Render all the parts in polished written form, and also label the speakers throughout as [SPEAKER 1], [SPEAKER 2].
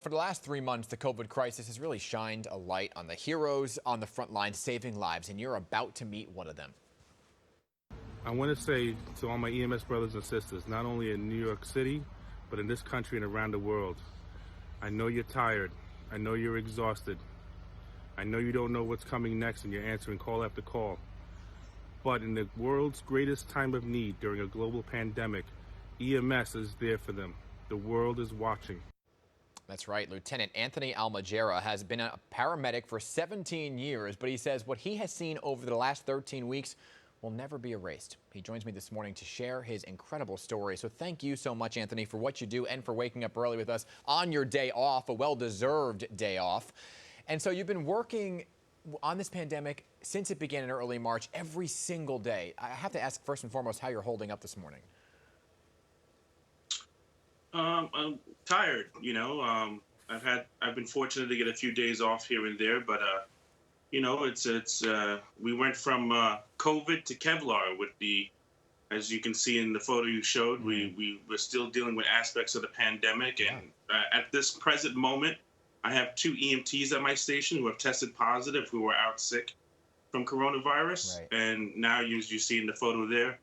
[SPEAKER 1] For the last 3 months, the COVID crisis has really shined a light on the heroes on the front line saving lives, and you're about to meet one of them.
[SPEAKER 2] I want to say to all my EMS brothers and sisters, not only in New York City, but in this country and around the world, I know you're tired. I know you're exhausted. I know you don't know what's coming next and you're answering call after call. But in the world's greatest time of need during a global pandemic, EMS is there for them. The world is watching.
[SPEAKER 1] That's right. Lieutenant Anthony Almojera has been a paramedic for 17 years, but he says what he has seen over the last 13 weeks will never be erased. He joins me this morning to share his incredible story. So thank you so much, Anthony, for what you do and for waking up early with us on your day off, a well-deserved day off. And so you've been working on this pandemic since it began in early March, every single day. I have to ask first and foremost how you're holding up this morning.
[SPEAKER 3] I'm tired, I've been fortunate to get a few days off here and there, but we went from COVID to Kevlar with as you can see in the photo you showed, we were still dealing with aspects of the pandemic. And at this present moment, I have 2 EMTs at my station who have tested positive, who were out sick from coronavirus.
[SPEAKER 1] Right.
[SPEAKER 3] And now, as you see in the photo there,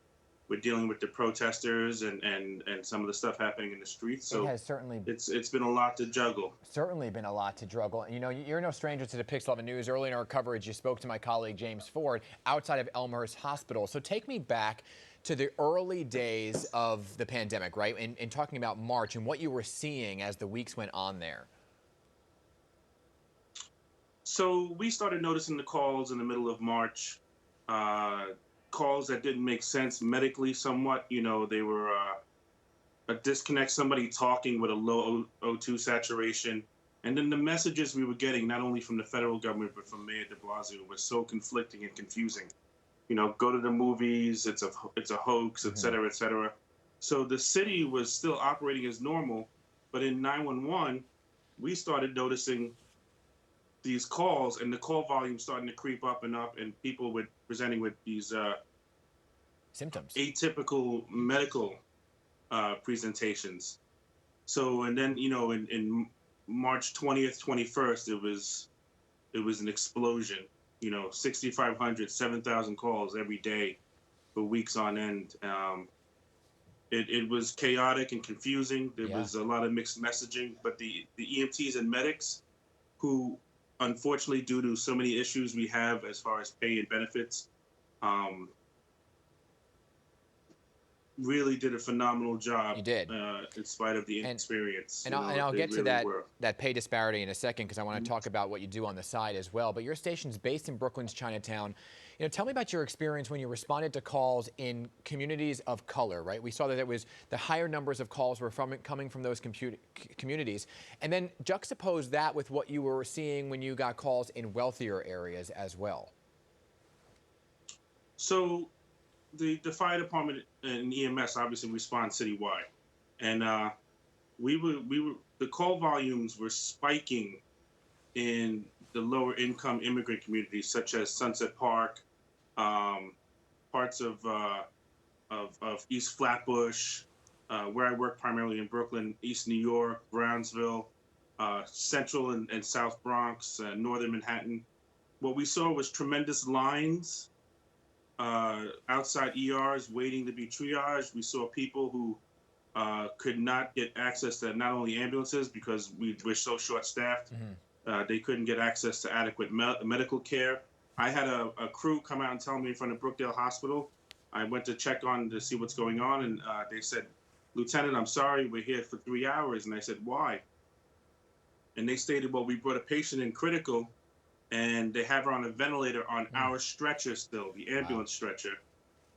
[SPEAKER 3] we're dealing with the protesters and some of the stuff happening in the streets. So
[SPEAKER 1] it has certainly
[SPEAKER 3] it's been a lot to juggle.
[SPEAKER 1] Certainly been a lot to juggle. You know, you're no stranger to the PIX11 News. Early in our coverage, you spoke to my colleague James Ford outside of Elmhurst Hospital. So take me back to the early days of the pandemic, right? And talking about March and what you were seeing as the weeks went on there.
[SPEAKER 3] So we started noticing the calls in the middle of March. Calls that didn't make sense medically somewhat. They were a disconnect, somebody talking with a low O2 saturation. And then the messages we were getting, not only from the federal government, but from Mayor de Blasio, were so conflicting and confusing. Go to the movies, it's a hoax, et cetera, et cetera. So the city was still operating as normal, but in 911, we started noticing these calls and the call volume starting to creep up, and people presenting with these
[SPEAKER 1] symptoms,
[SPEAKER 3] atypical medical presentations. So, and then in March 20th, 21st, it was an explosion. 6,500, 7,000 calls every day for weeks on end. It was chaotic and confusing. There was a lot of mixed messaging, but the EMTs and medics, who unfortunately, due to so many issues we have as far as pay and benefits, really did a phenomenal job.
[SPEAKER 1] You did.
[SPEAKER 3] In spite of the inexperience.
[SPEAKER 1] And I'll get to that pay disparity in a second, because I want to talk about what you do on the side as well. But your station's based in Brooklyn's Chinatown. Tell me about your experience when you responded to calls in communities of color, right? We saw that it was the higher numbers of calls were coming from those communities. And then juxtapose that with what you were seeing when you got calls in wealthier areas as well.
[SPEAKER 3] So the fire department and EMS obviously respond citywide. And the call volumes were spiking in the lower income immigrant communities, such as Sunset Park, parts of East Flatbush, where I work primarily in Brooklyn, East New York, Brownsville, Central and South Bronx, Northern Manhattan. What we saw was tremendous lines outside ERs waiting to be triaged. We saw people who could not get access to not only ambulances, because we're so short-staffed. They couldn't get access to adequate medical care. I had a crew come out and tell me in front of Brookdale Hospital. I went to check on to see what's going on, and they said, "Lieutenant, I'm sorry, we're here for 3 hours." And I said, "Why?" And they stated, "Well, we brought a patient in critical, and they have her on a ventilator on our stretcher still, the ambulance stretcher,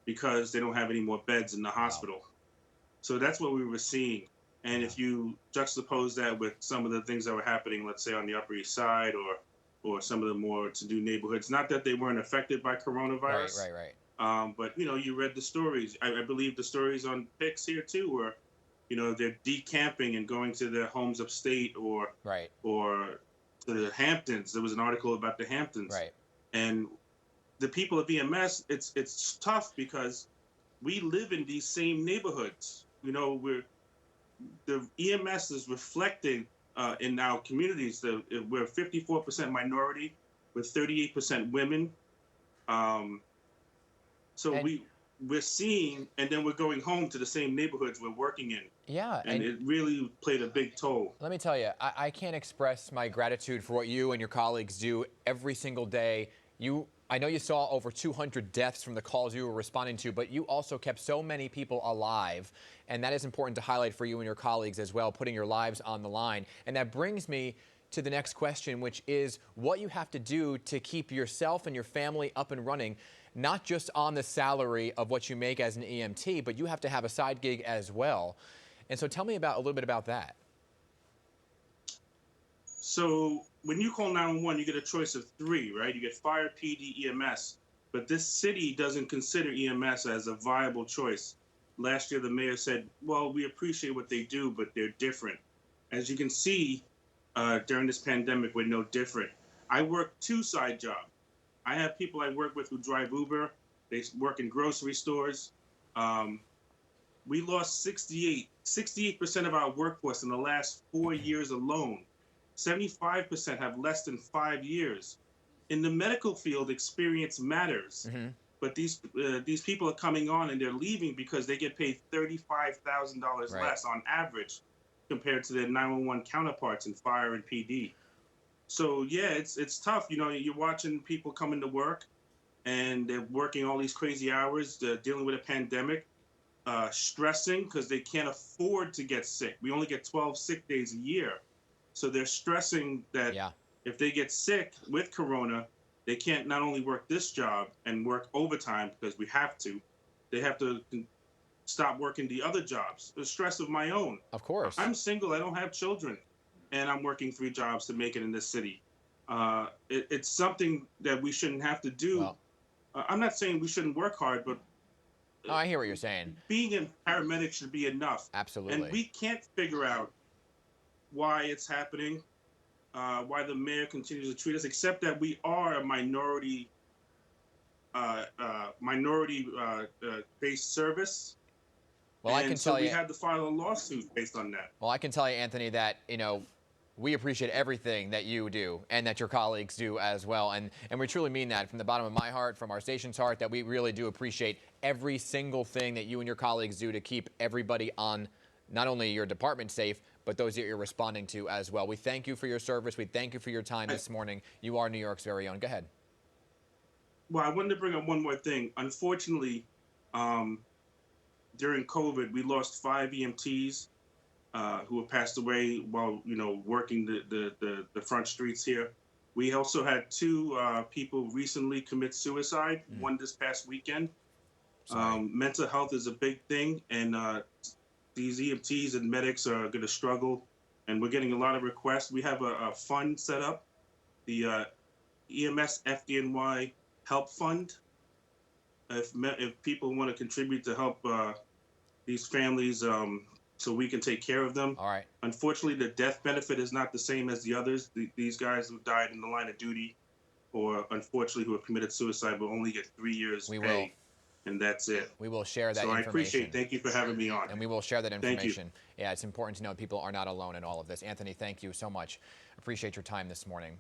[SPEAKER 3] because they don't have any more beds in the hospital." So that's what we were seeing. And if you juxtapose that with some of the things that were happening, let's say on the Upper East Side or some of the more to-do neighborhoods, not that they weren't affected by coronavirus.
[SPEAKER 1] Right.
[SPEAKER 3] But, you read the stories. I believe the stories on PIX here, too, where, they're decamping and going to their homes upstate or to the Hamptons. There was an article about the Hamptons.
[SPEAKER 1] Right.
[SPEAKER 3] And the people of EMS, it's tough because we live in these same neighborhoods. The EMS is reflecting in our communities. We're 54% minority with 38% women. Um, so
[SPEAKER 1] And
[SPEAKER 3] we're seeing, and then we're going home to the same neighborhoods we're working in,
[SPEAKER 1] yeah,
[SPEAKER 3] and
[SPEAKER 1] and
[SPEAKER 3] it really played a big toll.
[SPEAKER 1] let me tell you, I can't express my gratitude for what you and your colleagues do every single day. I know you saw over 200 deaths from the calls you were responding to, but you also kept so many people alive, and that is important to highlight for you and your colleagues as well, putting your lives on the line. And that brings me to the next question, which is what you have to do to keep yourself and your family up and running, not just on the salary of what you make as an EMT, but you have to have a side gig as well. And so tell me a little bit about that.
[SPEAKER 3] So when you call 911, you get a choice of three, right? You get fire, PD, EMS. But this city doesn't consider EMS as a viable choice. Last year, the mayor said, well, we appreciate what they do, but they're different. As you can see, during this pandemic, we're no different. I work two side jobs. I have people I work with who drive Uber. They work in grocery stores. We lost 68% of our workforce in the last 4 years alone. 75% have less than 5 years. In the medical field, experience matters. But these people are coming on and they're leaving because they get paid $35,000
[SPEAKER 1] Right.
[SPEAKER 3] less on average compared to their 911 counterparts in fire and PD. So yeah, it's tough. You know, you're watching people come into work and they're working all these crazy hours, they're dealing with a pandemic, stressing because they can't afford to get sick. We only get 12 sick days a year. So they're stressing that
[SPEAKER 1] Yeah.
[SPEAKER 3] if they get sick with corona, they can't not only work this job and work overtime because we have to, they have to stop working the other jobs. The stress of my own.
[SPEAKER 1] Of course.
[SPEAKER 3] I'm single, I don't have children, and I'm working 3 jobs to make it in this city. It's something that we shouldn't have to do.
[SPEAKER 1] Well,
[SPEAKER 3] I'm not saying we shouldn't work hard, but
[SPEAKER 1] no, I hear what you're saying.
[SPEAKER 3] being a paramedic should be enough.
[SPEAKER 1] Absolutely.
[SPEAKER 3] And we can't figure out why it's happening, why the mayor continues to treat us, except that we are a minority-based service.
[SPEAKER 1] Well, I
[SPEAKER 3] And
[SPEAKER 1] can
[SPEAKER 3] so
[SPEAKER 1] tell
[SPEAKER 3] we
[SPEAKER 1] you.
[SPEAKER 3] had to file a lawsuit based on that.
[SPEAKER 1] Well, I can tell you, Anthony, that we appreciate everything that you do and that your colleagues do as well. And we truly mean that from the bottom of my heart, from our station's heart, that we really do appreciate every single thing that you and your colleagues do to keep everybody on not only your department safe, but those that you're responding to as well. We thank you for your service. We thank you for your time this morning. You are New York's very own. Go ahead.
[SPEAKER 3] Well, I wanted to bring up one more thing. Unfortunately, during COVID, we lost 5 EMTs who have passed away while working the front streets here. We also had 2 people recently commit suicide. One this past weekend. Mental health is a big thing, and these EMTs and medics are going to struggle. And we're getting a lot of requests. We have a fund set up, the EMS FDNY Help Fund. If people want to contribute to help these families, so we can take care of them.
[SPEAKER 1] All right.
[SPEAKER 3] Unfortunately, the death benefit is not the same as the others. These guys who died in the line of duty, or unfortunately who have committed suicide, will only get 3 years pay, and that's it.
[SPEAKER 1] We will share that
[SPEAKER 3] so
[SPEAKER 1] information.
[SPEAKER 3] I appreciate. Thank you for having me on.
[SPEAKER 1] And we will share that information.
[SPEAKER 3] Thank
[SPEAKER 1] Yeah, it's important to know people are not alone in all of this. Anthony, thank you so much. Appreciate your time this morning.